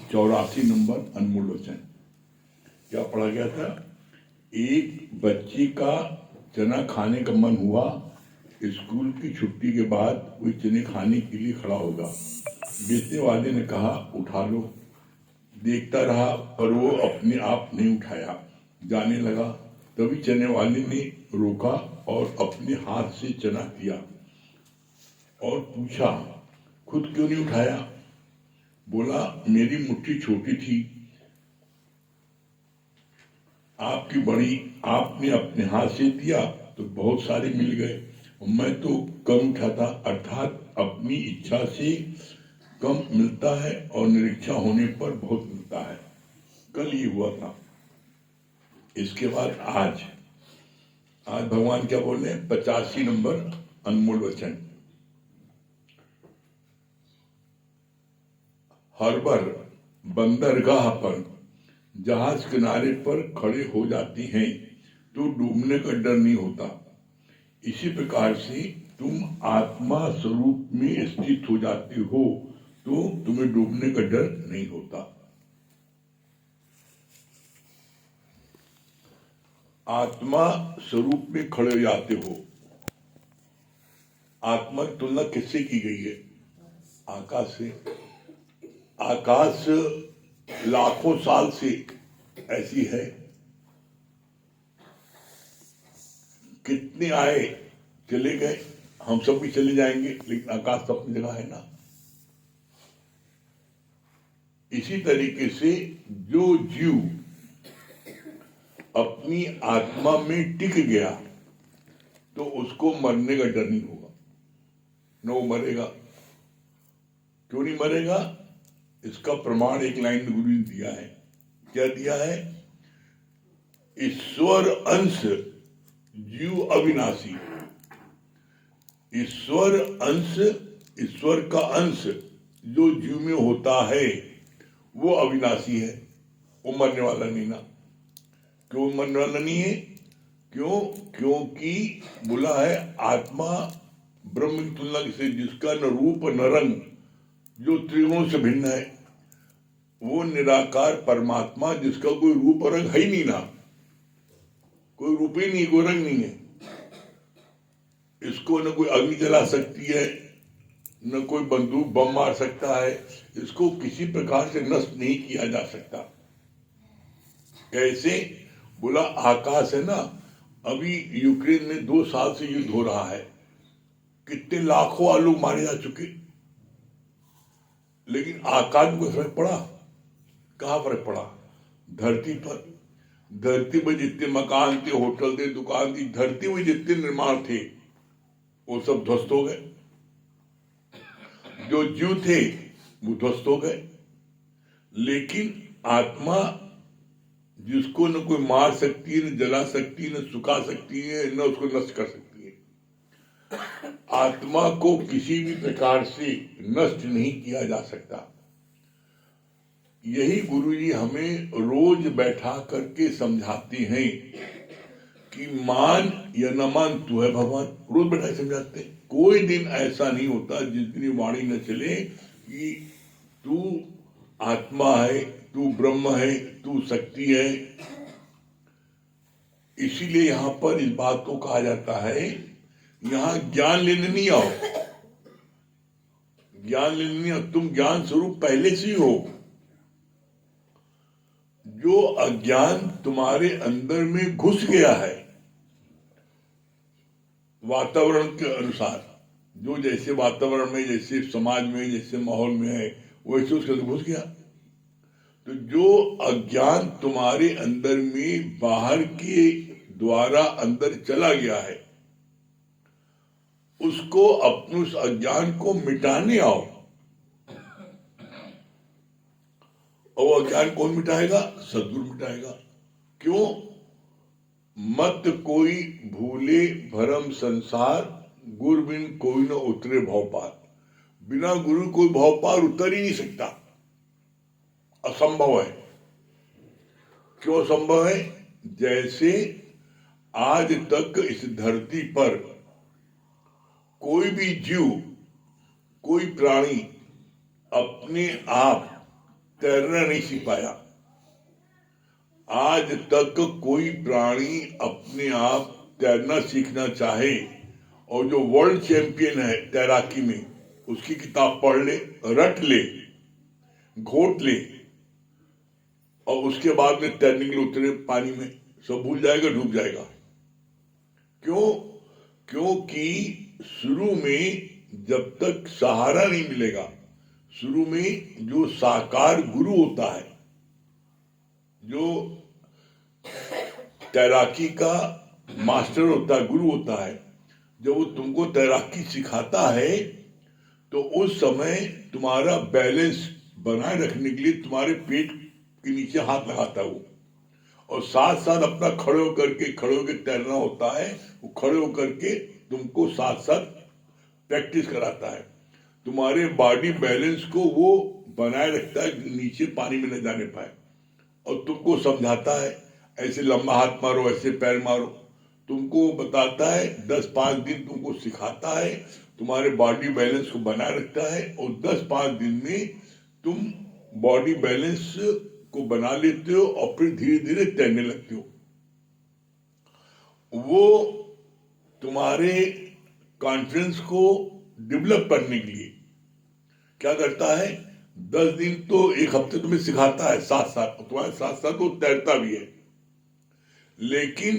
84 number अनमोल वचन। क्या पढ़ा गया था? एक बच्ची का चना खाने का मन हुआ, स्कूल की छुट्टी के बाद कोई चने खाने के लिए खड़ा होगा। बेचने वाले ने कहा उठा लो। देखता रहा पर वो अपने आप नहीं उठाया, जाने लगा। तभी चने वाले ने रोका और अपने हाथ से चना किया और पूछा खुद क्यों नहीं उठाया? बोला मेरी मुट्ठी छोटी थी, आपकी बड़ी, आपने अपने हाथ से दिया तो बहुत सारे मिल गए, मैं तो कम उठाता। अर्थात अपनी इच्छा से कम मिलता है और निरीक्षा होने पर बहुत मिलता है। कल ये हुआ था। इसके बाद आज भगवान क्या बोल रहे हैं? 85 नंबर अनमोल वचन। हर बार बंदरगाह पर जहाज किनारे पर खड़े हो जाती हैं तो डूबने का डर नहीं होता। इसी प्रकार से तुम आत्मा स्वरूप में स्थित हो जाते हो तो तुम्हें डूबने का डर नहीं होता। आत्मा स्वरूप में खड़े हो जाते हो। आत्मा की तुलना किससे की गई है? आकाश से। आकाश लाखों साल से ऐसी है, कितने आए चले गए, हम सब भी चले जाएंगे, लेकिन आकाश तो अपनी जगह है ना। इसी तरीके से जो जीव अपनी आत्मा में टिक गया तो उसको मरने का डर नहीं होगा, न वो मरेगा। क्यों नहीं मरेगा? इसका प्रमाण एक लाइन में गुरु ने दिया है। क्या दिया है? ईश्वर अंश जीव अविनाशी। ईश्वर अंश, ईश्वर का अंश जो जीव में होता है वो अविनाशी है, वो मरने वाला नहीं ना। क्यों मरने वाला नहीं है? क्यों? क्योंकि बोला है आत्मा ब्रह्म की तुलना से जिसका न रूप न रंग, जो त्रिगुणों से भिन्न है, वो निराकार परमात्मा जिसका कोई रूप और रंग है ही नहीं ना। कोई रूप ही नहीं, कोई रंग नहीं है। इसको न कोई अग्नि जला सकती है, न कोई बंदूक बम मार सकता है, इसको किसी प्रकार से नष्ट नहीं किया जा सकता। कैसे? बोला आकाश है ना, अभी यूक्रेन में 2 साल से युद्ध हो रहा है, कितने लाखों लोग मारे जा चुके, लेकिन आकाश में कोई फर्क पड़ा? कहाँ फर्क पड़ा? धरती पर जितने मकान थे, होटल थे, दुकान थी, धरती में जितने निर्माण थे वो सब ध्वस्त हो गए। जो जीव थे वो ध्वस्त हो गए। लेकिन आत्मा जिसको न कोई मार सकती है, न जला सकती है, न सुखा सकती है, न उसको नष्ट कर सकती है। आत्मा को किसी भी प्रकार से नष्ट नहीं किया जा सकता। यही गुरुजी हमें रोज बैठा करके समझाते हैं कि मान या न मान तू है भगवान। रोज बैठा समझाते हैं। कोई दिन ऐसा नहीं होता जिस दिन वाणी न चले कि तू आत्मा है, तू ब्रह्म है, तू शक्ति है। इसीलिए यहां पर इस बात को कहा जाता है, यहां ज्ञान लेने नहीं आओ, ज्ञान लेने नहीं आओ, तुम ज्ञान स्वरूप पहले से ही हो। जो अज्ञान तुम्हारे अंदर में घुस गया है वातावरण के अनुसार, जो जैसे वातावरण में, जैसे समाज में, जैसे माहौल में है, वैसे उसके अंदर घुस गया। तो जो अज्ञान तुम्हारे अंदर में बाहर के द्वारा अंदर चला गया है, उसको अपने उस अज्ञान को मिटाने आओ। और अज्ञान कौन मिटाएगा? सद्गुरु मिटाएगा। क्यों? मत कोई भूले भरम संसार, गुरु बिन कोई न उतरे भव पार। बिना गुरु कोई भव पार उतर ही नहीं सकता, असंभव है। क्यों असंभव है? जैसे आज तक इस धरती पर कोई भी जीव, कोई प्राणी अपने आप तैरना नहीं सीख पाया। आज तक कोई प्राणी अपने आप तैरना सीखना चाहे और जो वर्ल्ड चैंपियन है तैराकी में, उसकी किताब पढ़ ले, रट ले, घोट ले, और उसके बाद में तैरने के लिए उतरे पानी में, सब भूल जाएगा, डूब जाएगा। क्यों? क्योंकि शुरू में जब तक सहारा नहीं मिलेगा, शुरू में जो साकार गुरु होता है, जो तैराकी का मास्टर होता है, गुरु होता है, जब वो तुमको तैराकी सिखाता है तो उस समय तुम्हारा बैलेंस बनाए रखने के लिए तुम्हारे पेट के नीचे हाथ लगाता है वो, और साथ साथ अपना खड़े होकर तैरना होता है। वो खड़े होकर के तुमको साथ साथ प्रैक्टिस कराता है, तुम्हारे बॉडी बैलेंस को वो बनाए रखता है, नीचे पानी में न जाने पाए, और तुमको समझाता है ऐसे लंबा हाथ मारो, ऐसे पैर मारो, तुमको बताता है। 10-5 दिन तुमको सिखाता है, तुम्हारे बॉडी बैलेंस को बनाए रखता है, और 10-5 दिन में तुम बॉडी बैलेंस को बना लेते हो और फिर धीरे धीरे तैरने लगते हो। वो तुम्हारे कॉन्फिडेंस को डेवलप करने के लिए क्या करता है, 10 दिन तो 1 हफ्ते तुम्हें सिखाता है, साथ साथ तुम्हारे साथ साथ वो तैरता भी है, लेकिन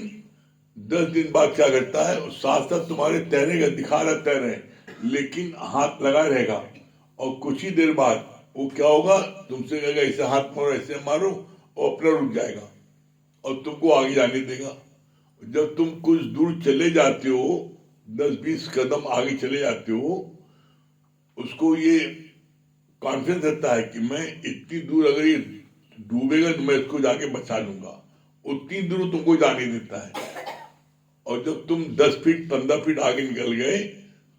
10 दिन बाद क्या करता है, साथ साथ तुम्हारे तैरेगा, दिखा रहा तैरे, लेकिन हाथ लगा रहेगा, और कुछ ही देर बाद वो क्या होगा, तुमसे कहेगा ऐसे हाथ मारो, ऐसे मारो, और अपना रुक जाएगा और तुमको आगे जाने देगा। जब तुम कुछ दूर चले जाते हो, 10-20 कदम आगे चले जाते हो, उसको ये कॉन्फिडेंस रहता है कि मैं इतनी दूर अगर ये डूबेगा तो मैं इसको जाके बचा लूंगा, उतनी दूर तुमको जाने देता है। और जब तुम 10 फीट 15 फीट आगे निकल गए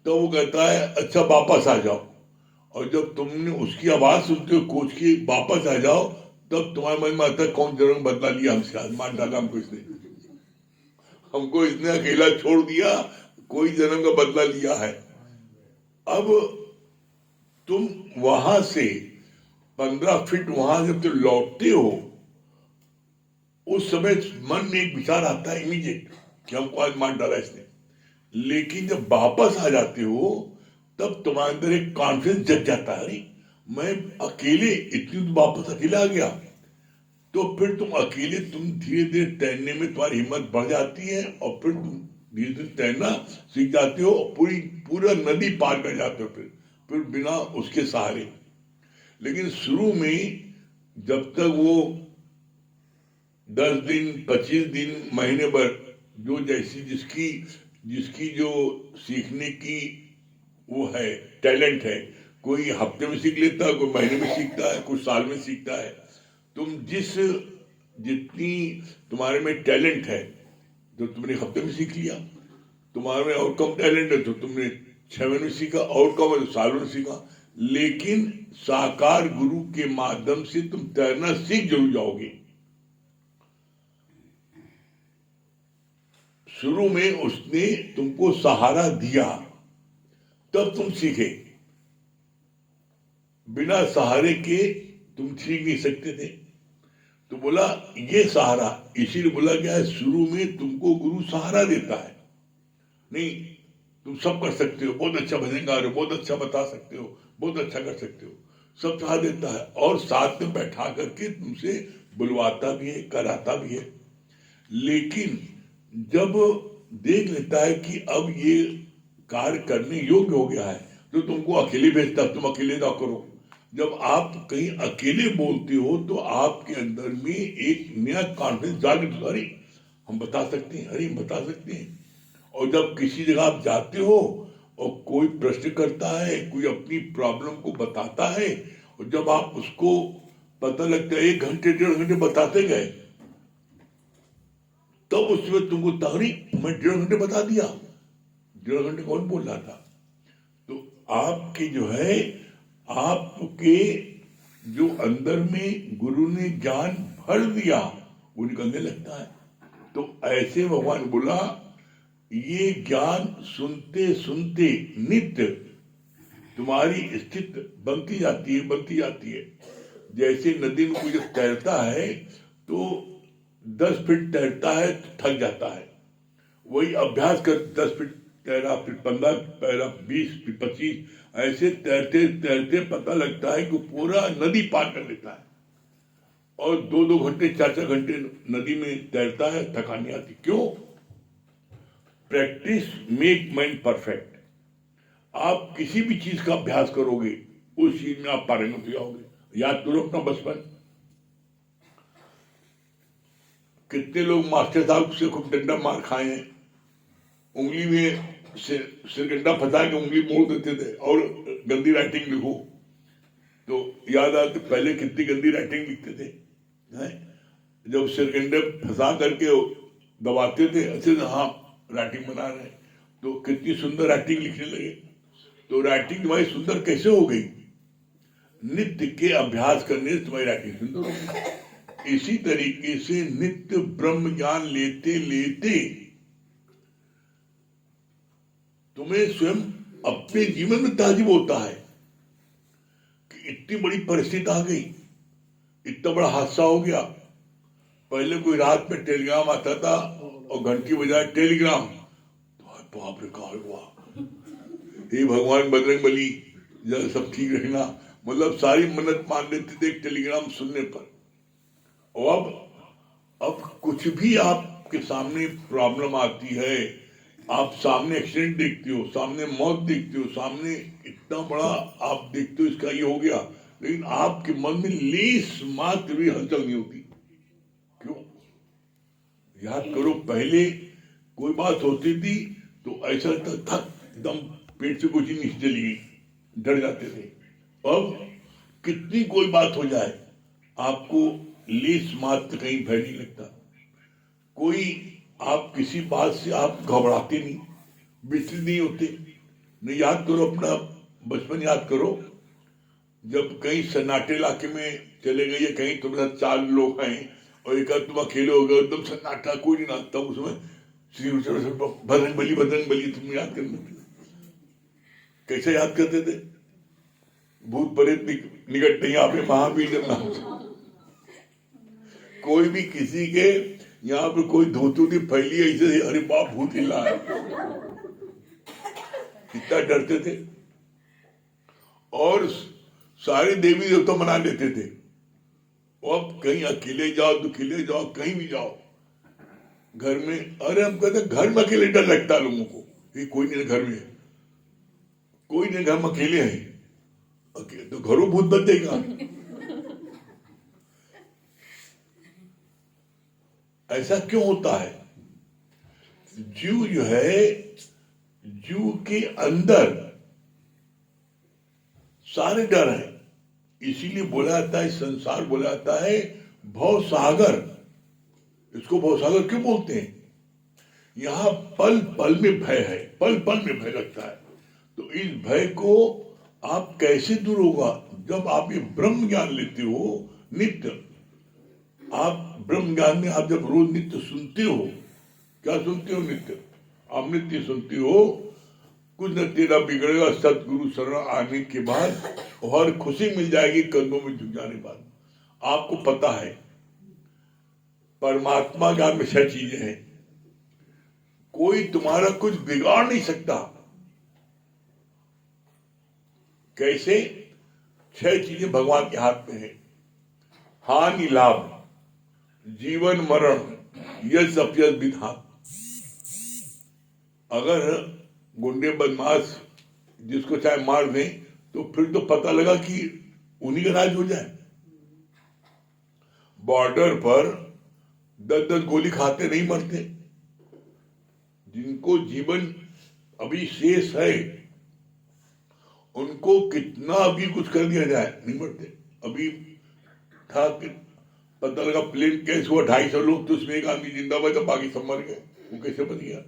तो वो कहता है अच्छा वापस आ जाओ, और जब तुमने उसकी आवाज सुनते हो कोच की वापस आ जाओ, तब तुम्हारे मन में आता है कौन जन्म बदला लिया हमसे, आज मार डाला हमको इसने अकेला छोड़ दिया, कोई जन्म का बदला लिया है। अब तुम वहां से 15 फीट वहां जब तुम लौटते हो, उस समय मन में एक विचार आता है इमीडिएट कि हमको आज मार डाला इसने, लेकिन जब वापस आ जाते हो तब तुम्हारे अंदर एक कॉन्फिडेंस जग जाता है, अरे मैं अकेले इतनी दूर वापस अकेले आ गया, तो फिर तुम अकेले तुम धीरे धीरे तैरने में तुम्हारी हिम्मत बढ़ जाती है, और फिर तुम धीरे धीरे तैरना सीख जाते हो, पूरा नदी पार कर जाते हो फिर बिना उसके सहारे। लेकिन शुरू में जब तक वो 10 दिन 25 दिन महीने भर जो जैसी जिसकी जो सीखने की वो है टैलेंट है, कोई हफ्ते में सीख लेता है, कोई महीने में सीखता है, कुछ साल में सीखता है। तुम जितनी तुम्हारे में टैलेंट है तो तुमने हफ्ते में सीख लिया, तुम्हारे में और कम टैलेंट है तो तुमने 6 महीने में सीखा, और कम है तो साल में सीखा, लेकिन साकार गुरु के माध्यम से तुम तैरना सीख जरूर जाओगे। शुरू में उसने तुमको सहारा दिया, तब तुम सीखे, बिना सहारे के तुम सीख नहीं सकते थे। तो बोला ये सहारा, इसीलिए बोला गया है शुरू में तुमको गुरु सहारा देता है, नहीं तुम सब कर सकते हो, बहुत अच्छा भजन गा रहे हो, बहुत अच्छा बता सकते हो, बहुत अच्छा कर सकते हो, सब सहारा देता है, और साथ में बैठा करके तुमसे बुलवाता भी है, कराता भी है। लेकिन जब देख लेता है कि अब ये कार्य करने योग्य हो गया है तो तुमको अकेले भेजता, तुम अकेले ना करो। जब आप कहीं अकेले बोलते हो तो आपके अंदर में एक नया कॉन्फिडेंस जागृत होता है, हम बता सकते हैं, अरे बता सकते हैं। और जब किसी जगह आप जाते हो और कोई प्रश्न करता है, कोई अपनी प्रॉब्लम को बताता है, और जब आप उसको पता लगता है 1 घंटे 1.5 घंटे बताते गए, तब तो उसमें तुमको तहरी मैं 1.5 घंटे बता दिया, 1.5 घंटे कौन बोल रहा था। तो आपके जो है, आपके जो अंदर में गुरु ने ज्ञान भर दिया वो निकलने लगता है। तो ऐसे भगवान बोला ये ज्ञान सुनते सुनते नित्य तुम्हारी स्थिति बनती जाती है, जैसे नदी में कोई जब तैरता है तो 10 फीट तैरता है तो थक जाता है, वही अभ्यास कर 10 फीट तैरा, फिर 15 तैरा, 20, फिर 25, ऐसे तैरते तैरते पता लगता है कि पूरा नदी पार कर लेता है और 2-2 घंटे 4-4 घंटे नदी में तैरता है, थकान नहीं आती। क्यों? Practice make man perfect. आप किसी भी चीज का अभ्यास करोगे उस चीज में आप पारंगत हो जाओगे। याद करो अपना बचपन, कितने लोग मास्टर साहब से खूब डंडा मार खाए हैं, उंगली में सिरगंडा फंसा के उंगली मोड़ देते थे और गंदी राइटिंग लिखो तो याद आते पहले कितनी गंदी राइटिंग लिखते थे है? जब सिरगंडे फंसा करके दबाते थे अच्छे से, हाँ राइटिंग बना रहे हैं, तो कितनी सुंदर राइटिंग लिखने लगे। तो राइटिंग तुम्हारी सुंदर कैसे हो गई? नित्य के अभ्यास करने से तुम्हारी राइटिंग सुंदर हो गई। इसी तरीके से नित्य ब्रह्म ज्ञान लेते लेते तुम्हें स्वयं अपने जीवन में ताजुब होता है कि इतनी बड़ी परिस्थिति आ गई, इतना बड़ा हादसा हो गया। पहले कोई रात में टेलीग्राम आता था और घंटी बजाए टेलीग्राम, तो बाप रे कहा हुआ, हे भगवान बजरंगबली जरा सब ठीक रखना, मतलब सारी मन्नत मान लेते थे एक टेलीग्राम सुनने पर। और अब कुछ भी आपके सामने प्रॉब्लम आती है, आप सामने एक्सीडेंट देखते हो, सामने मौत देखते हो, सामने इतना बड़ा आप देखते हो इसका ये हो गया, लेकिन आपके मन में लेस मात्र भी हलचल नहीं होती। क्यों? याद करो पहले कोई बात होती थी तो ऐसा लगता था एकदम पेट से कुछ ही नीचे चली गई, डर जाते थे। अब कितनी कोई बात हो जाए आपको लेस मात्र कहीं भय नहीं लगता। कोई आप किसी बात से आप घबराते नहीं, विचलित नहीं होते। नहीं, याद करो अपना बचपन, याद करो जब कहीं सन्नाटे इलाके में चले गए या कहीं तुम्हारे साथ 4 लोग हैं और एक तुम अकेले हो गए, एकदम सन्नाटा, कोई नहीं नाचता, उसमें श्री बजरंगबली बजरंगबली तुम याद करते कैसे याद करते थे? भूत प्रेत निकट नहीं आपे महावीर जब नाम, कोई भी किसी के यहाँ पे कोई धोती फैली ऐसे, अरे बाप भूत हिला है, कितना डरते थे। और सारे देवी देवता मना लेते थे। अब कहीं अकेले जाओ, दुखिले जाओ, कहीं भी जाओ, घर में, अरे हम कहते घर में अकेले डर लगता है लोगों को, ये कोई नहीं घर में, कोई नहीं घर में अकेले है, अकेले तो घरों भूत बन देगा। ऐसा क्यों होता है? जीव जो है, जीव के अंदर सारे डर हैं, इसीलिए बोला जाता है, संसार बोला जाता है भव सागर। इसको भव सागर क्यों बोलते हैं? यहां पल पल में भय है, पल पल में भय लगता है। तो इस भय को आप कैसे दूर होगा? जब आप ये ब्रह्म ज्ञान लेते हो नित्य, आप ब्रह्म ज्ञान में आप जब रोज नित्य सुनते हो, क्या सुनते हो? नित्य आप नित्य सुनते हो, कुछ न तेरा बिगड़ेगा सतगुरु शरण आने के बाद, और खुशी मिल जाएगी कदमों में झुक जाने के बाद। आपको पता है परमात्मा ज्ञान में 6 चीजें हैं, कोई तुम्हारा कुछ बिगाड़ नहीं सकता। कैसे? 6 चीजें भगवान के हाथ में है, हानि लाभ, जीवन मरण, यश अपयश विधान। अगर गुंडे बदमाश जिसको चाहे मार दें तो फिर तो पता लगा कि उन्हीं का राज हो जाए। बॉर्डर पर 10-10 गोली खाते नहीं मरते, जिनको जीवन अभी शेष है उनको कितना भी कुछ कर दिया जाए नहीं मरते। अभी था कि पता लगा प्लेन कैस हुआ, 250 लोग, तो उसमें एक आदमी जिंदा बचा, बाकी सब मर गए। वो कैसे बच गया?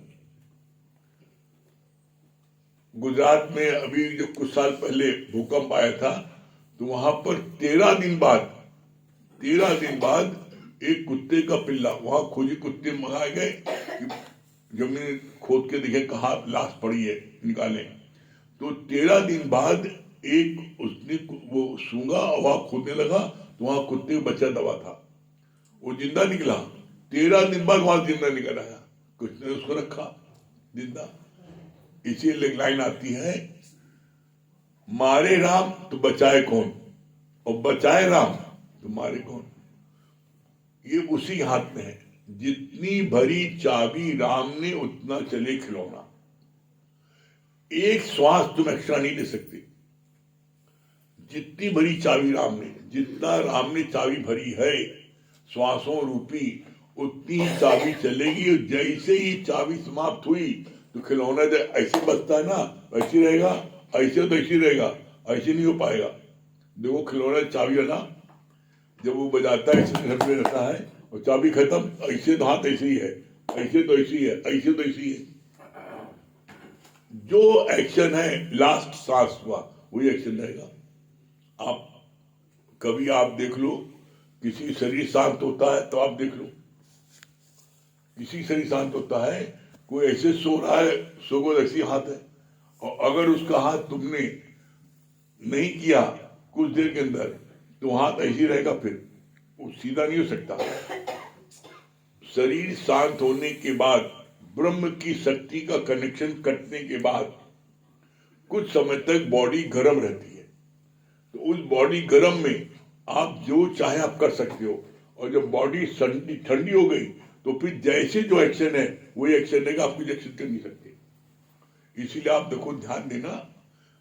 गुजरात में अभी जो कुछ साल पहले भूकंप आया था, तो वहां पर 13 दिन बाद एक कुत्ते का पिल्ला, वहां खोजी कुत्ते मंगाए गए, जमीन खोद के देखे कहाँ लाश पड़ी है, निकाले। तो 13 दिन बाद एक उसने वो सूंघा और वहां खोदने लगा तो वहां कुत्ते का बच्चा दबा था, वो जिंदा निकला। 13 दिन बाद वहां जिंदा निकल आया, कुछ ने उसको रखा जिंदा। इसीलिए लाइन आती है, मारे राम तो बचाए कौन, और बचाए राम तो मारे कौन। ये उसी हाथ में है। जितनी भरी चाबी राम ने उतना चले खिलौना। एक श्वास तुम एक्स्ट्रा नहीं ले सकते। जितनी भरी चाबी राम ने, जितना राम ने चाबी भरी है श्वासों रूपी, उतनी ही चाबी चलेगी। और जैसे ही चाबी समाप्त हुई तो खिलौना ऐसे बचता है ना, ऐसे रहेगा, ऐसे तो ऐसे रहेगा, ऐसे नहीं हो पाएगा। देखो खिलौना चाबी वाला जब वो बजाता है ऐसे घर में रहता है, और चाबी खत्म, ऐसे तो हाथ ऐसे ही है, ऐसे तो ऐसे ही है, ऐसे तो ऐसे ही है। जो एक्शन है लास्ट सांस हुआ वही एक्शन रहेगा। आप कभी आप देख लो, किसी शरीर शांत होता है तो आप देख लो, किसी शरीर शांत होता है, कोई ऐसे सो रहा है, सो ऐसी हाथ है, और अगर उसका हाथ तुमने नहीं किया कुछ देर के अंदर तो हाथ ऐसी रहेगा, फिर वो सीधा नहीं हो सकता। शरीर शांत होने के बाद, ब्रह्म की शक्ति का कनेक्शन कटने के बाद कुछ समय तक बॉडी गर्म रहती है। तो उस बॉडी गर्म में आप जो चाहे आप कर सकते हो, और जब बॉडी ठंडी हो गई तो फिर जैसे जो एक्शन है वही एक्शन रहेगा, आप कुछ एक्शन कर नहीं सकते। इसीलिए आप देखो, ध्यान देना,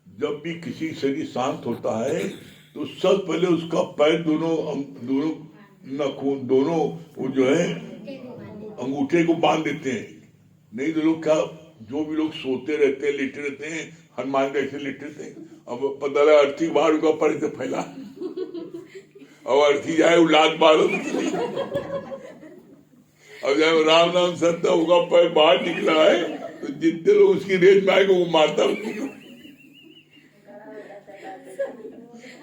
जब भी किसी शरीर शांत होता है तो सबसे पहले उसका पैर दोनों नाखून दोनों वो जो है अंगूठे को बांध देते हैं। नहीं तो लोग क्या, जो भी लोग सोते रहते हैं, लेटे रहते हैं, हनुमान जैसे लेटे रहते हैं, अब पता लगा अर्थी बाहर का पैर से फैला, और अर्थी जाए उलाद मारो अब जब राम नाम सत्य होगा पैर बाहर निकला है तो जितने लोग उसकी रेंज में आएगा वो मारता उसको।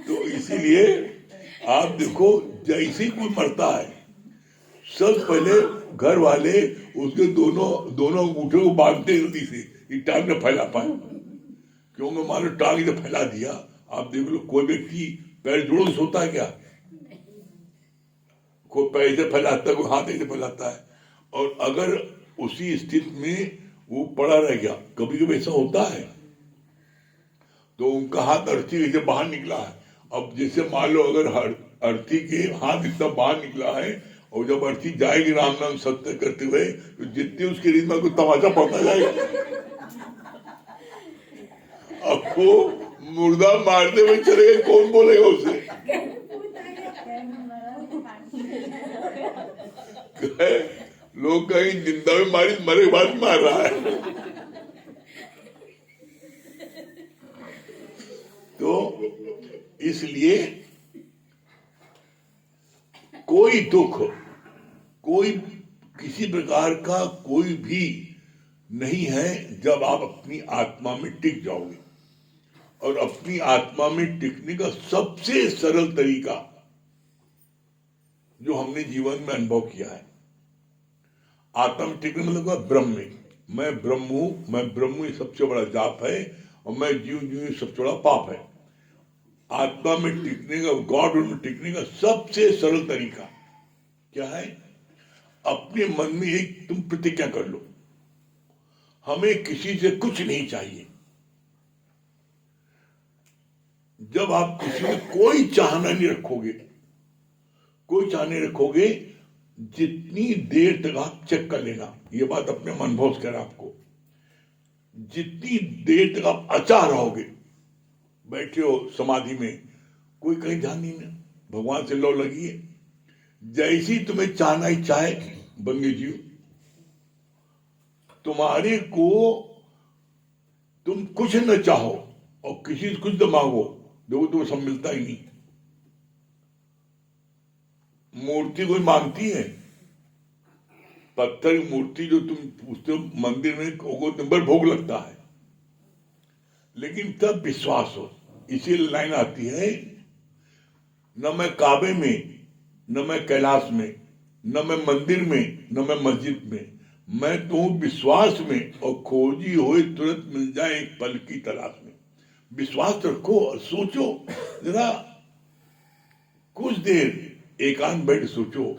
तो इसीलिए आप देखो, जैसे ही कोई मरता है सब पहले घर वाले उसके दोनों अंगूठे को बांधते हैं जल्दी से, ये टांग न फैला पाए। क्योंकि मानो टांग जब फैला दिया, आप देख लो कोई व्यक्ति पैर जोड़ सोता है क्या, कोई पैर से फैलाता है, कोई हाथ ऐसे फैलाता है। और अगर उसी स्थिति में वो पड़ा रह गया, कभी कभी ऐसा होता है, तो उनका हाथ अर्थी से बाहर निकला है। अब जैसे मान लो अगर अर्थी के हाथ इतना बाहर निकला है, और जब अर्थी जाएगी राम नाम सत्य करते हुए, तो जितने उसके रीत में कोई तमाचा पड़ता जाएगा। आपको मुर्दा मारते हुए चले गए, कौन बोलेगा उसे? लोग कहीं जिंदा में मारी, मरे के बाद मार रहा है। तो इसलिए कोई दुख, कोई किसी प्रकार का कोई भी नहीं है जब आप अपनी आत्मा में टिक जाओगे। और अपनी आत्मा में टिकने का सबसे सरल तरीका जो हमने जीवन में अनुभव किया है, आत्मा में टिकने मतलब ब्रह्म में, मैं ब्रह्म हूं, मैं ब्रह्म हूं, ये सबसे बड़ा जाप है, और मैं जीव जीव सबसे बड़ा पाप है। आत्मा में टिकने का, गॉड में टिकने का सबसे सरल तरीका क्या है? अपने मन में एक तुम प्रतिज्ञा कर लो, हमें किसी से कुछ नहीं चाहिए। जब आप किसी में कोई चाहना नहीं रखोगे, कोई चाहना नहीं रखोगे, जितनी देर तक आप चेक कर लेना, ये बात अपने अनुभव से कह रहा आपको, जितनी देर तक आप अचार रहोगे, बैठे हो समाधि में, कोई कहीं ध्यान नहीं ना, भगवान से लो लगी है, जैसी तुम्हें चाहना ही चाहे बन गए जीव। तुम्हारे को तुम कुछ न चाहो और किसी से कुछ न मांगो, देखो तुम्हें सब मिलता ही नहीं। मूर्ति कोई मांगती है? पत्थर की मूर्ति जो तुम पूछते हो मंदिर में, नंबर भोग लगता है, लेकिन तब विश्वास हो। इसीलिए लाइन आती है, न मैं काबे में, न मैं कैलाश में, न मैं मंदिर में, न मैं मस्जिद में, मैं तो हूं विश्वास में, और खोजी हुए तुरंत मिल जाए एक पल की तलाश में। विश्वास रखो और सोचो जरा, कुछ देर एकांत बैठ सोचो,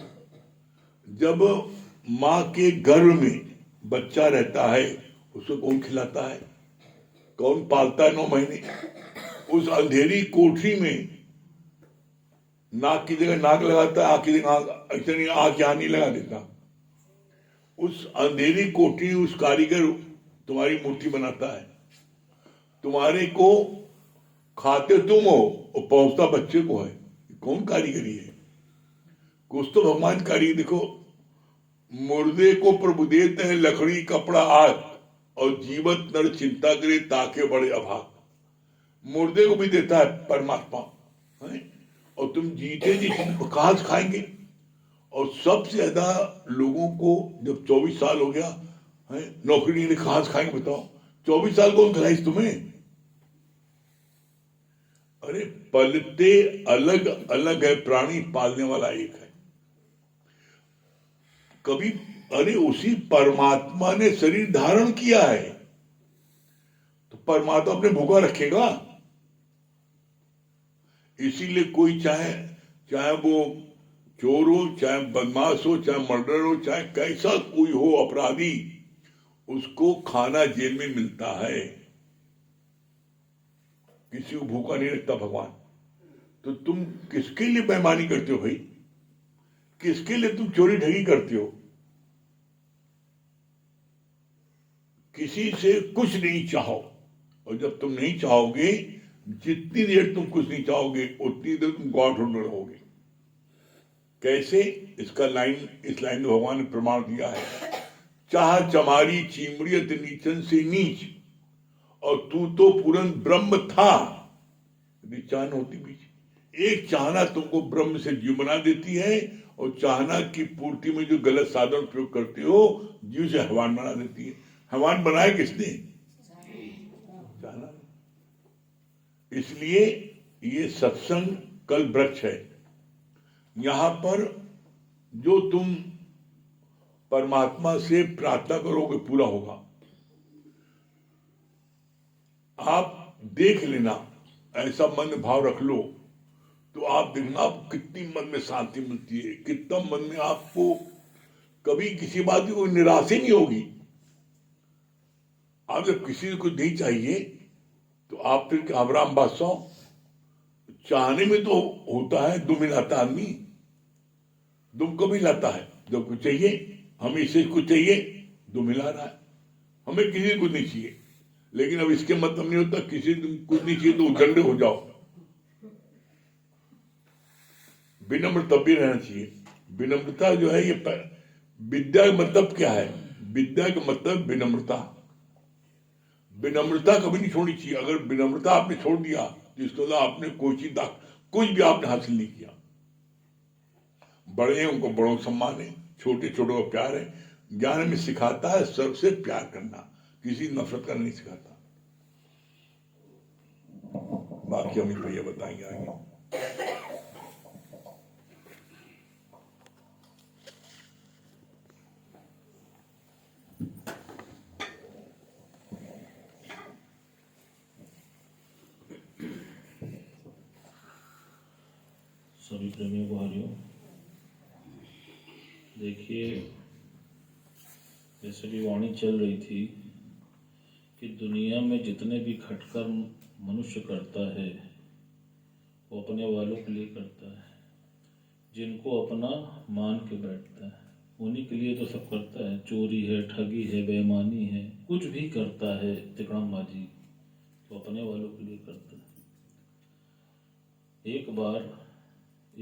जब माँ के गर्भ में बच्चा रहता है उसको कौन खिलाता है, कौन पालता है 9 महीने? उस अंधेरी कोठरी में नाक की जगह नाक लगाता है, आँख की जगह ऐसा नहीं, आँख यहाँ नहीं लगा देता। उस अंधेरी कोठरी उस कारीगर तुम्हारी मूर्ति बनाता है, तुम्हारे को खाते तुम हो और पहुंचता बच्चे को है। कौन कारीगरी है? कुछ तो भगवान कारीगर। देखो, मुर्दे को प्रभु देते हैं लकड़ी कपड़ा आग, और जीवत नर चिंता करे ताके बड़े अभाग। मुर्दे को भी देता है परमात्मा है? और तुम जीते जी कहाँ से खाएंगे? और सबसे ज्यादा लोगों को जब 24 साल हो गया है नौकरी नहीं, कहाँ से खाएंगे बताओ? 24 साल कौन खिलाइस तुम्हें? अरे पलते अलग अलग है प्राणी, पालने वाला एक है। कभी अरे उसी परमात्मा ने शरीर धारण किया है, तो परमात्मा अपने भूखा रखेगा? इसीलिए कोई चाहे वो चोर हो, चाहे बदमाश हो, चाहे मर्डर हो, चाहे कैसा कोई हो अपराधी, उसको खाना जेल में मिलता है। किसी को भूखा नहीं रखता भगवान। तो तुम किसके लिए बेईमानी करते हो भाई? किसके लिए तुम चोरी ठगी करते हो? किसी से कुछ नहीं चाहो, और जब तुम नहीं चाहोगे, जितनी देर तुम कुछ नहीं चाहोगे उतनी देर तुम गॉड ढूंढ रहोगे। कैसे? इस लाइन में भगवान ने प्रमाण दिया है, चाह चमारी चिमड़ियत नीचन से नीच, और तू तो पूर्ण ब्रह्म था। यदि चाहना होती बीच एक चाहना तुमको ब्रह्म से जीव बना देती है, और चाहना की पूर्ति में जो गलत साधन प्रयोग करते हो जीव से हैवान बना देती है। हैवान बनाया किसने? चाहना। इसलिए ये सत्संग कल वृक्ष है। यहां पर जो तुम परमात्मा से प्रार्थना करोगे पूरा होगा। आप देख लेना, ऐसा मन भाव रख लो तो आप देखना आपको कितनी मन में शांति मिलती है, कितना मन में आपको कभी किसी बात की कोई निराशा नहीं होगी। आप जब किसी को नहीं चाहिए तो आप फिर अब्राहम बादशाह, चाहने में तो होता है, दुम हिलाता आदमी, दुम कभी लाता है जब कुछ चाहिए, हमें इसे कुछ चाहिए, दुम हिला रहा है। हमें किसी को नहीं चाहिए, लेकिन अब इसके मतलब नहीं होता किसी को कुछ नहीं चाहिए तो उदंड हो जाओ। विनम्र तब भी रहना चाहिए। विनम्रता जो है ये विद्या का मतलब क्या है? विद्या का मतलब विनम्रता। विनम्रता कभी नहीं छोड़नी चाहिए। अगर विनम्रता आपने छोड़ दिया तो इसको तो आपने कोई चीज कुछ भी आपने हासिल नहीं किया। बड़े हैं उनको बड़ों का सम्मान है, छोटे छोटों का प्यार है। ज्ञान में सिखाता है सबसे प्यार करना, किसी नफरत करना नहीं सिखाता। बाकी अमित भैया बताएंगे आगे। सभी प्रेमियों को हरिओम। देखिए, जैसे भी वाणी चल रही थी कि दुनिया में जितने भी खटकर्म मनुष्य करता है वो अपने वालों के लिए करता है। जिनको अपना मान के बैठता है उन्हीं के लिए तो सब करता है। चोरी है, ठगी है, बेईमानी है, कुछ भी करता है, तिकड़मबाजी, तो अपने वालों के लिए करता है। एक बार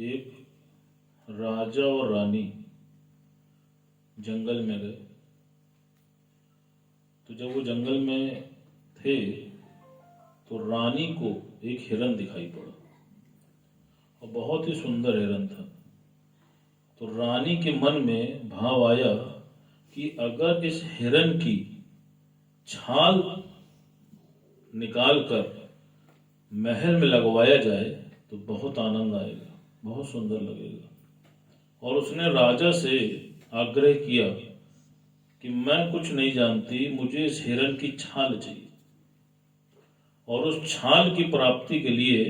एक राजा और रानी जंगल में गए। तो जब वो जंगल में थे तो रानी को एक हिरन दिखाई पड़ा, और बहुत ही सुंदर हिरन था। तो रानी के मन में भाव आया कि अगर इस हिरन की छाल निकालकर महल में लगवाया जाए तो बहुत आनंद आएगा, बहुत सुंदर लगेगा। और उसने राजा से आग्रह किया कि मैं कुछ नहीं जानती, मुझे इस हिरन की छाल चाहिए। और उस छाल की प्राप्ति के लिए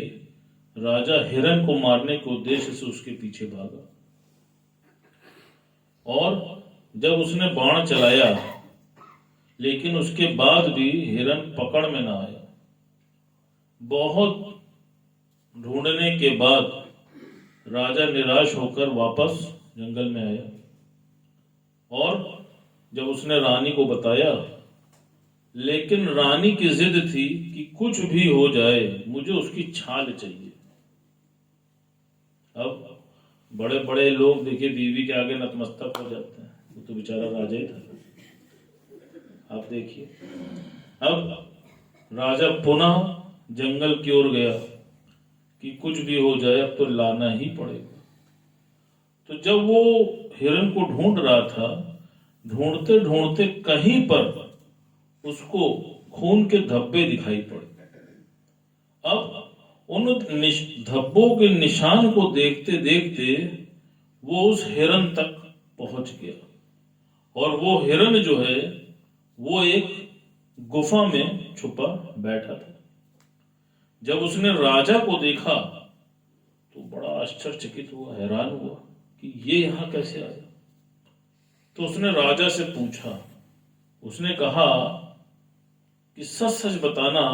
राजा हिरण को मारने के उद्देश्य से उसके पीछे भागा, और जब उसने बाण चलाया लेकिन उसके बाद भी हिरण पकड़ में ना आया। बहुत ढूंढने के बाद राजा निराश होकर वापस जंगल में आया, और जब उसने रानी को बताया, लेकिन रानी की जिद थी कि कुछ भी हो जाए मुझे उसकी छाल चाहिए। अब बड़े बड़े लोग देखिए बीवी के आगे नतमस्तक हो जाते हैं, वो तो बेचारा राजा ही था। आप देखिए, अब राजा पुनः जंगल की ओर गया कि कुछ भी हो जाए अब तो लाना ही पड़ेगा। तो जब वो हिरण को ढूंढ रहा था, ढूंढते ढूंढते कहीं पर उसको खून के धब्बे दिखाई पड़े। अब उन धब्बों के निशान को देखते देखते वो उस हिरण तक पहुंच गया, और वो हिरण जो है वो एक गुफा में छुपा बैठा था। जब उसने राजा को देखा तो बड़ा आश्चर्यचकित हुआ, हैरान हुआ कि ये यहां कैसे आया। तो उसने राजा से पूछा, उसने कहा कि सच सच बताना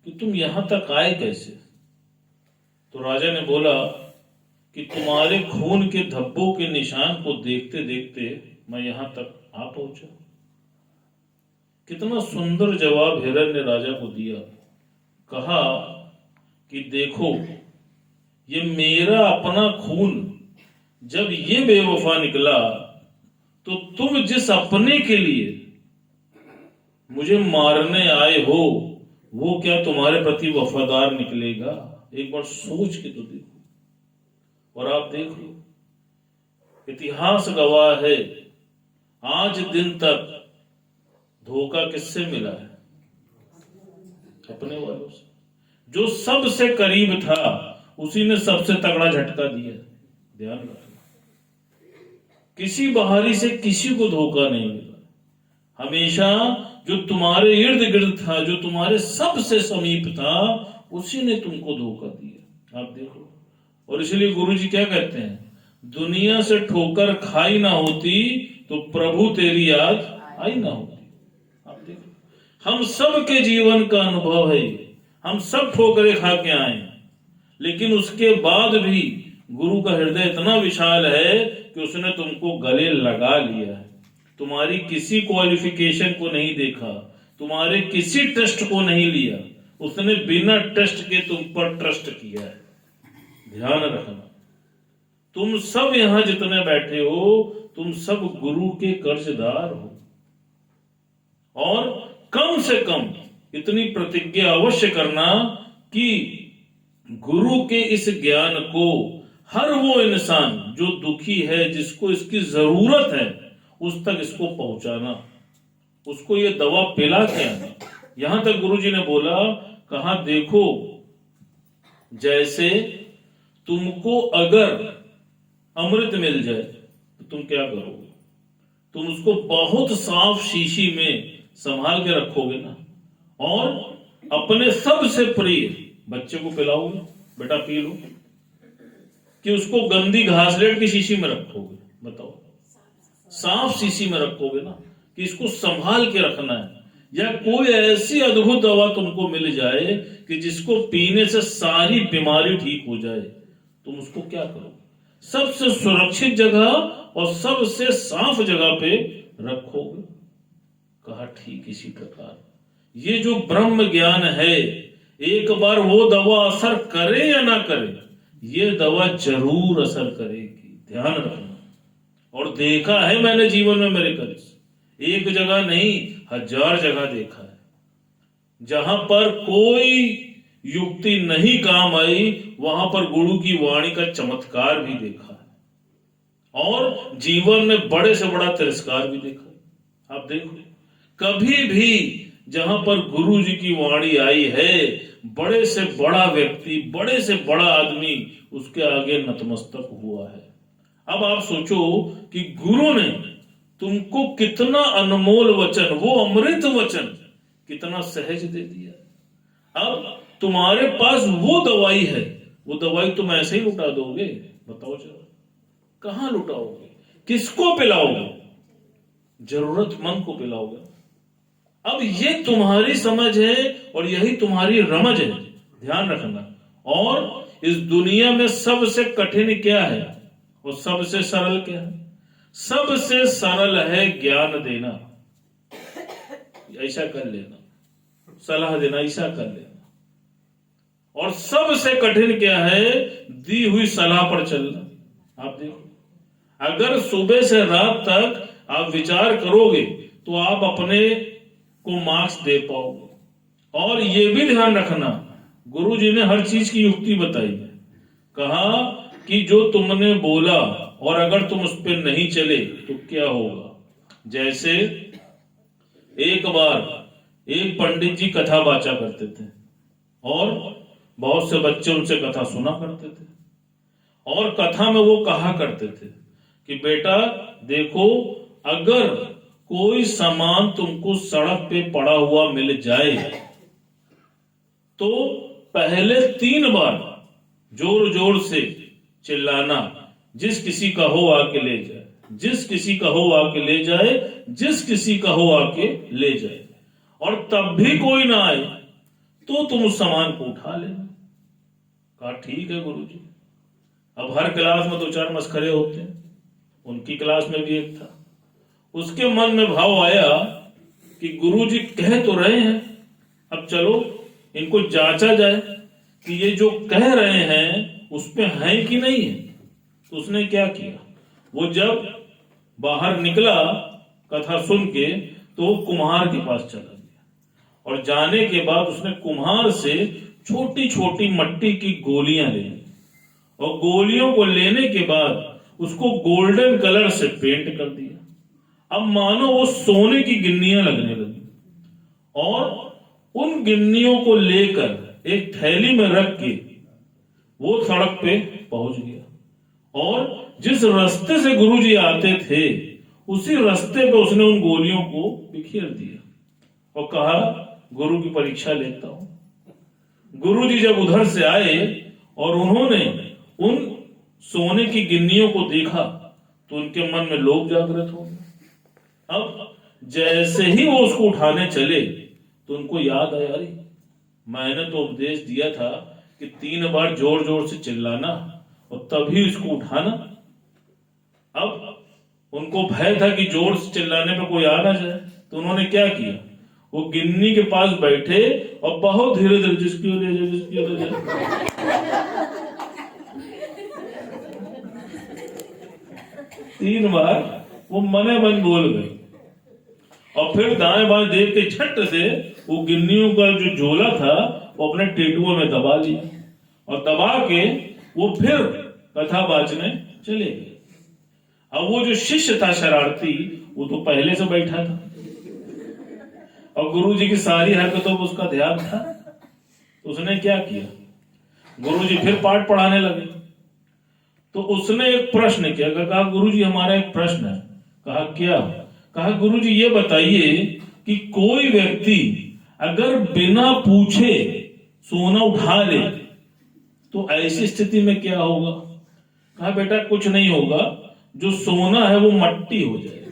कि तुम यहां तक आए कैसे। तो राजा ने बोला कि तुम्हारे खून के धब्बों के निशान को देखते देखते मैं यहां तक आ पहुंचा। कितना सुंदर जवाब हिरण ने राजा को दिया। कहा कि देखो, ये मेरा अपना खून जब ये बेवफा निकला तो तुम जिस अपने के लिए मुझे मारने आए हो वो क्या तुम्हारे प्रति वफादार निकलेगा? एक बार सोच के तो देखो। और आप देख लो, इतिहास गवाह है, आज दिन तक धोखा किससे मिला है? अपने वालों से। जो सबसे करीब था उसी ने सबसे तगड़ा झटका दिया। ध्यान रखना, किसी बाहरी से किसी को धोखा नहीं मिला। हमेशा जो तुम्हारे इर्द गिर्द था, जो तुम्हारे सबसे समीप था, उसी ने तुमको धोखा दिया। आप देखो, और इसलिए गुरुजी क्या कहते हैं, दुनिया से ठोकर खाई ना होती तो प्रभु तेरी याद आई ना होती। आप देखो, हम सब के जीवन का अनुभव है, हम सब ठोकरे खा के आए, लेकिन उसके बाद भी गुरु का हृदय इतना विशाल है कि उसने तुमको गले लगा लिया है। तुम्हारी किसी क्वालिफिकेशन को नहीं देखा, तुम्हारे किसी टेस्ट को नहीं लिया, उसने बिना टेस्ट के तुम पर ट्रस्ट किया है। ध्यान रखना, तुम सब यहां जितने बैठे हो, तुम सब गुरु के कर्जदार हो, और कम से कम इतनी प्रतिज्ञा अवश्य करना कि गुरु के इस ज्ञान को हर वो इंसान जो दुखी है, जिसको इसकी जरूरत है, उस तक इसको पहुंचाना, उसको ये दवा पिला के आना। यहां तक गुरुजी ने बोला, कहा देखो, जैसे तुमको अगर अमृत मिल जाए तो तुम क्या करोगे? तुम उसको बहुत साफ शीशी में संभाल के रखोगे ना, और अपने सबसे प्रिय बच्चे को पिलाओगे, बेटा पी लो, कि उसको गंदी घासलेट की शीशी में रखोगे? बताओ, साफ शीशी में रखोगे ना, कि इसको संभाल के रखना है। या कोई ऐसी अद्भुत दवा तुमको मिल जाए कि जिसको पीने से सारी बीमारी ठीक हो जाए, तुम उसको क्या करोगे? सबसे सुरक्षित जगह और सबसे साफ जगह पे रखोगे। कहा ठीक इसी प्रकार ये जो ब्रह्म ज्ञान है, एक बार वो दवा असर करे या ना करे, ये दवा जरूर असर करेगी। ध्यान रखना। और देखा है मैंने जीवन में मेरे करीब, एक जगह नहीं 1000 जगह देखा है। जहां पर कोई युक्ति नहीं काम आई, वहां पर गुरु की वाणी का चमत्कार भी देखा है, और जीवन में बड़े से बड़ा तिरस्कार भी देखा है। आप देखो, कभी भी जहां पर गुरु जी की वाणी आई है, बड़े से बड़ा व्यक्ति, बड़े से बड़ा आदमी उसके आगे नतमस्तक हुआ है। अब आप सोचो कि गुरु ने तुमको कितना अनमोल वचन, वो अमृत वचन कितना सहज दे दिया। अब तुम्हारे पास वो दवाई है वो दवाई तुम ऐसे ही लुटा दोगे? बताओ जरा, कहां लुटाओगे? किसको पिलाओगे? जरूरतमंद को पिलाओगे। अब ये तुम्हारी समझ है और यही तुम्हारी रमज है, ध्यान रखना। और इस दुनिया में सबसे कठिन क्या है और सबसे सरल क्या है? सबसे सरल है ज्ञान देना, ऐसा कर लेना, सलाह देना, ऐसा कर लेना। और सबसे कठिन क्या है? दी हुई सलाह पर चलना। आप देखो, अगर सुबह से रात तक आप विचार करोगे तो आप अपने को मार्क्स दे पाओगे। और ये भी ध्यान रखना, गुरु जी ने हर चीज की युक्ति बताई है। कहा कि जो तुमने बोला और अगर तुम उस पर नहीं चले तो क्या होगा। जैसे एक बार एक पंडित जी कथा वाचा करते थे और बहुत से बच्चे उनसे कथा सुना करते थे। और कथा में वो कहा करते थे कि बेटा देखो, अगर कोई सामान तुमको सड़क पे पड़ा हुआ मिल जाए तो पहले 3 बार जोर जोर से चिल्लाना, जिस किसी का हो आके ले जाए, जिस किसी का हो आके ले जाए, जिस किसी का हो आके ले जाए। और तब भी कोई ना आए तो तुम उस सामान को उठा लेना। कहा ठीक है गुरुजी। अब हर क्लास में 2-4 मस्खरे होते हैं, उनकी क्लास में भी एक था। उसके मन में भाव आया कि गुरुजी कह तो रहे हैं, अब चलो इनको जांचा जाए कि ये जो कह रहे हैं उस पे है कि नहीं है। तो उसने क्या किया, वो जब बाहर निकला कथा सुन के तो वो कुम्हार के पास चला गया और जाने के बाद उसने कुम्हार से छोटी छोटी मट्टी की गोलियां ले ली और गोलियों को लेने के बाद उसको गोल्डन कलर से पेंट कर दिया। अब मानो वो सोने की गिन्नियां लगने लगी और उन गिन्नियों को लेकर एक थैली में रख के वो सड़क पे पहुंच गया। और जिस रास्ते से गुरुजी आते थे उसी रास्ते पे उसने उन गोलियों को बिखेर दिया और कहा गुरु की परीक्षा लेता हूं। गुरुजी जब उधर से आए और उन्होंने उन सोने की गिन्नियों को देखा तो उनके मन में लोभ जागृत हो गया। अब जैसे ही वो उसको उठाने चले तो उनको याद आया, अरे मैंने तो उपदेश दिया था कि 3 बार जोर जोर से चिल्लाना और तभी इसको उठाना। अब उनको भय था कि जोर से चिल्लाने पे कोई आ ना जाए, तो उन्होंने क्या किया, वो गिन्नी के पास बैठे और बहुत धीरे धीरे जिसकी ले जाए, जिसकी ले जाए, 3 बार वो मने मन बोल गए। और फिर दाएं बाएं देख के झट से वो गिन्नियों का जो झोला था वो अपने टेटुओं में दबा लिया और दबा के वो फिर कथा बाचने चले गए। अब वो जो शिष्य था शरारती, वो तो पहले से बैठा था और गुरुजी की सारी हरकतों पर उसका ध्यान था। तो उसने क्या किया, गुरुजी फिर पाठ पढ़ाने लगे तो उसने एक प्रश्न किया। कहा गुरुजी हमारा एक प्रश्न है। कहा क्या? कहा गुरुजी ये बताइए कि कोई व्यक्ति अगर बिना पूछे सोना उठा ले तो ऐसी स्थिति में क्या होगा? कहा बेटा कुछ नहीं होगा, जो सोना है वो मट्टी हो जाएगा।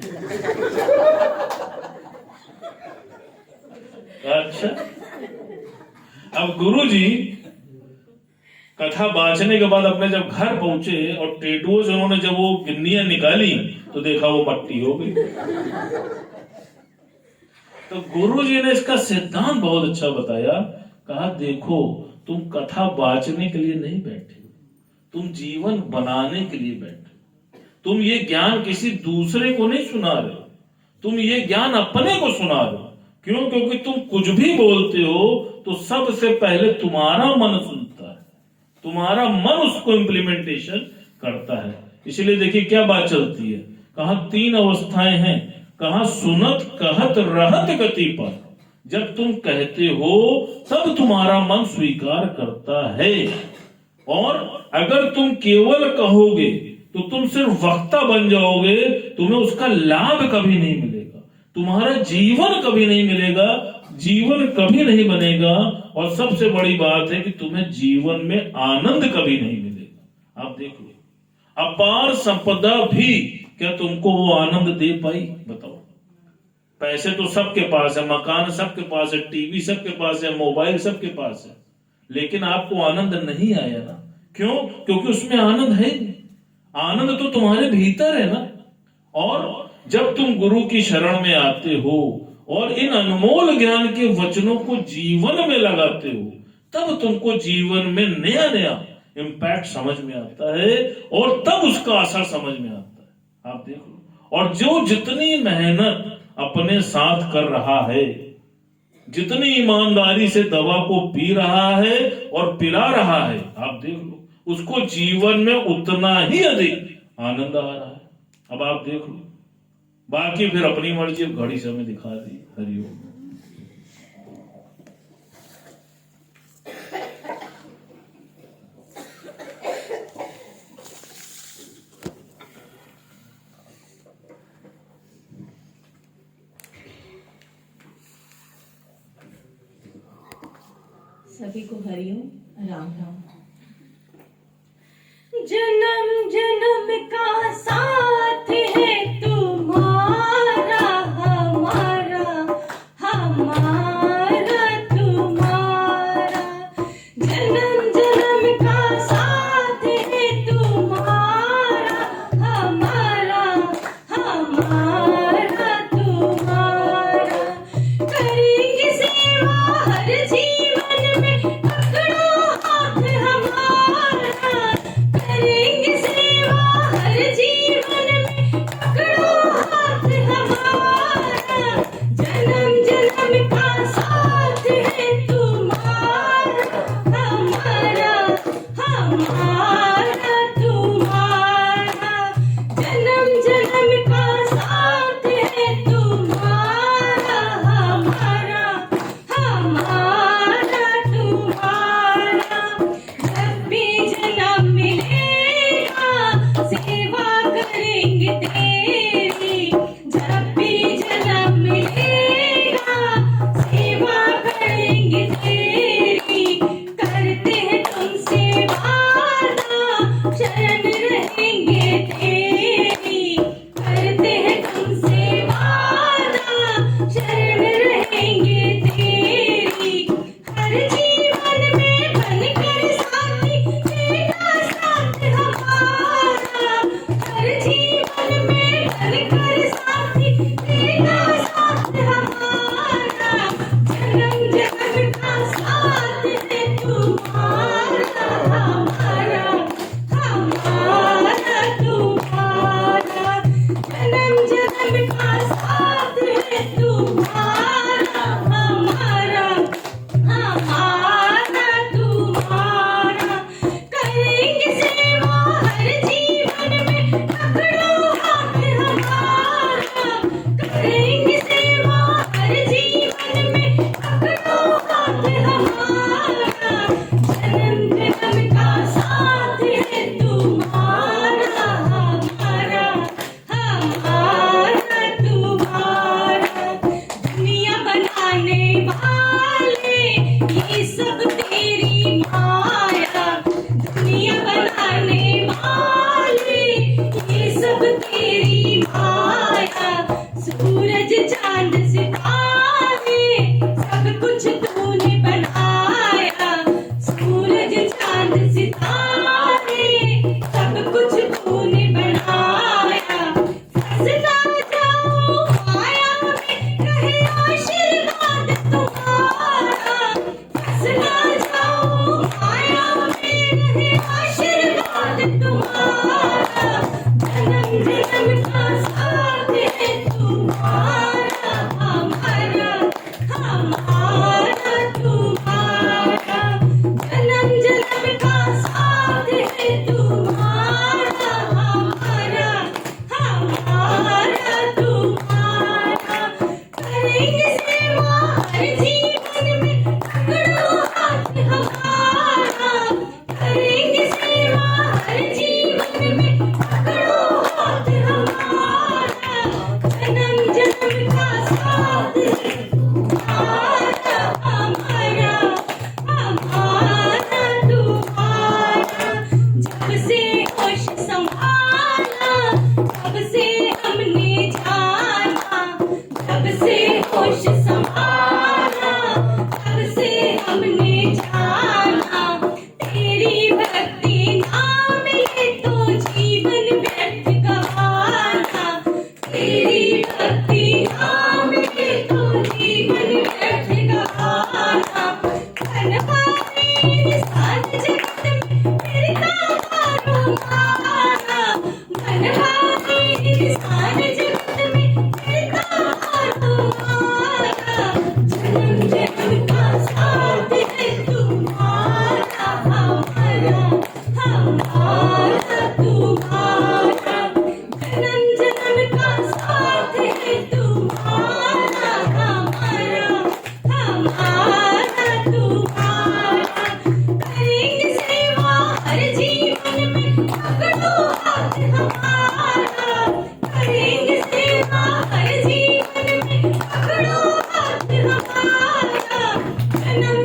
अच्छा, अब गुरुजी कथा बांचने के बाद अपने जब घर पहुंचे और टेटुओं से उन्होंने जब वो गिन्नियां निकाली तो देखा वो मट्टी हो गई। तो गुरुजी ने इसका सिद्धांत बहुत अच्छा बताया। कहा देखो, तुम कथा बांचने के लिए नहीं बैठे, तुम जीवन बनाने के लिए बैठे। तुम ये ज्ञान किसी दूसरे को नहीं सुना रहे हो, तुम ये ज्ञान अपने को सुना रहे हो। क्यों? क्योंकि तुम कुछ भी बोलते हो तो सबसे पहले तुम्हारा मन सुनता है, तुम्हारा मन उसको इंप्लीमेंटेशन करता है। इसलिए देखिए क्या बात चलती है। कहा 3 अवस्थाएं हैं। कहा सुनत कहत रहत गति पर। जब तुम कहते हो तब तुम्हारा मन स्वीकार करता है, और अगर तुम केवल कहोगे तो तुम सिर्फ वक्ता बन जाओगे, तुम्हें उसका लाभ कभी नहीं मिलेगा, तुम्हारा जीवन कभी नहीं मिलेगा। जीवन कभी नहीं बनेगा। और सबसे बड़ी बात है कि तुम्हें जीवन में आनंद कभी नहीं मिलेगा। आप देख लो, अपार संपदा भी क्या तुमको वो आनंद दे पाई? बताओ। पैसे तो सबके पास है, मकान सबके पास है, टीवी सबके पास है, मोबाइल सबके पास है, लेकिन आपको आनंद नहीं आया ना। क्यों? क्योंकि उसमें आनंद है नहीं। आनंद तो तुम्हारे भीतर है ना। और जब तुम गुरु की शरण में आते हो और इन अनमोल ज्ञान के वचनों को जीवन में लगाते हो, तब तुमको जीवन में नया नया इम्पैक्ट समझ में आता है और तब उसका असर समझ में आता है। आप देख लो, और जो जितनी मेहनत अपने साथ कर रहा है, जितनी ईमानदारी से दवा को पी रहा है और पिला रहा है, आप देख लो, उसको जीवन में उतना ही अधिक आनंद आ रहा है। अब आप देख लो, बाकी फिर अपनी मर्जी, घड़ी समय दिखा दी। हरिओम। सभी को हरिओम, राम राम। जन्म जन्म का साथ है तुम्हारा, हमारा हमारा तुम्हारा। जन्म जन्म का साथ है तुम्हारा, हमारा हमारा तुम्हारा। करेंगे सेवा हर जीवन में, पकड़ो हाथ हमारा। करेंगे सेवा हर जीवन में, पकड़ो हाथ हमारा। जन्म जन्म का साथ है तुम्हारा, हमारा हमारा तुम्हारा। जन्म जन्म का साथ है तुम्हारा, हमारा हमारा तुम्हारा। जब भी जन्म मिलेगा सेवा करेंगे तेरी। जब भी जन्म मिलेगा सेवा करेंगे तेरी। करते हैं तुमसे वादा, शरण रहेंगे तेरी। करते हैं तुमसे वादा, शरण रहेंगे तेरी। हर जीवन में बनकर साथी, तेरा साथ हमारा। संसार जगत में फिरता और तुम्हारा जन्म जन्म का साथ है तुम्हारा हमारा तुम्हारा जन्म जन्म का साथ है तुम्हारा हमारा तुम्हारा करेंगे सेवा हर जीवन में पकड़ो हाथ हमारा करेंगे सेवा हर जीवन में पकड़ो हाथ हमारा जन्म